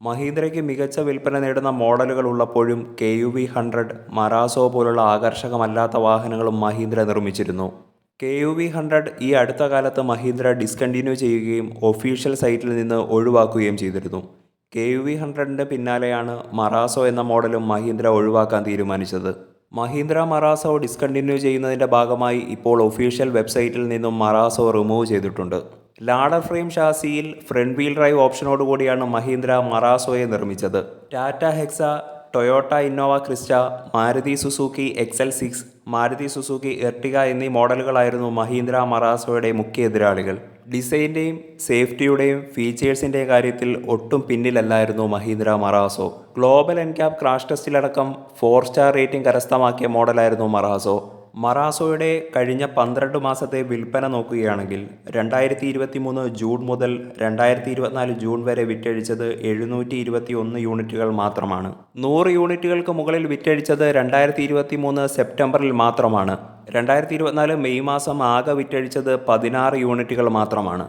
മഹീന്ദ്രയ്ക്ക് മികച്ച വിൽപ്പന നേടുന്ന മോഡലുകൾ ഉള്ളപ്പോഴും KUV100, മറാസോ പോലുള്ള ആകർഷകമല്ലാത്ത വാഹനങ്ങളും മഹീന്ദ്ര നിർമ്മിച്ചിരുന്നു. KUV100 ഈ അടുത്ത കാലത്ത് മഹീന്ദ്ര ഡിസ്കണ്ടിന്യൂ ചെയ്യുകയും ഒഫീഷ്യൽ സൈറ്റിൽ നിന്ന് ഒഴിവാക്കുകയും ചെയ്തിരുന്നു. KUV100ന്റെ പിന്നാലെയാണ് മറാസോ എന്ന മോഡലും മഹീന്ദ്ര ഒഴിവാക്കാൻ തീരുമാനിച്ചത്. മഹീന്ദ്ര മറാസോ ഡിസ്കണ്ടിന്യൂ ചെയ്യുന്നതിൻ്റെ ഭാഗമായി ഇപ്പോൾ ഒഫീഷ്യൽ വെബ്സൈറ്റിൽ നിന്നും മറാസോ റിമൂവ് ചെയ്തിട്ടുണ്ട്. ലാഡർ ഫ്രെയിം ഷാസിയിൽ ഫ്രണ്ട് വീൽ ഡ്രൈവ് ഓപ്ഷനോടുകൂടിയാണ് മഹീന്ദ്ര മറാസോയെ നിർമ്മിച്ചത്. Tata Hexa, Toyota Innova Crysta, Maruti Suzuki XL6, Maruti Suzuki Ertiga എന്നീ മോഡലുകളായിരുന്നു മഹീന്ദ്ര മറാസോയുടെ മുഖ്യ എതിരാളികൾ. ഡിസൈൻ്റെയും സേഫ്റ്റിയുടെയും ഫീച്ചേഴ്സിൻ്റെയും കാര്യത്തിൽ ഒട്ടും പിന്നിലല്ലായിരുന്നു Mahindra Marazzo. Global NCAP crash ടെസ്റ്റിലടക്കം 4 സ്റ്റാർ റേറ്റിംഗ് കരസ്ഥമാക്കിയ മോഡലായിരുന്നു മറാസോ. മറാസോയുടെ കഴിഞ്ഞ 12 മാസത്തെ വിൽപ്പന നോക്കുകയാണെങ്കിൽ 2023 ജൂൺ മുതൽ 2024 ജൂൺ വരെ വിറ്റഴിച്ചത് 721 യൂണിറ്റുകൾ മാത്രമാണ്. 100 യൂണിറ്റുകൾക്ക് മുകളിൽ വിറ്റഴിച്ചത് 2023 സെപ്റ്റംബറിൽ മാത്രമാണ്. 2024 മെയ് മാസം ആകെ വിറ്റഴിച്ചത് 16 യൂണിറ്റുകൾ മാത്രമാണ്.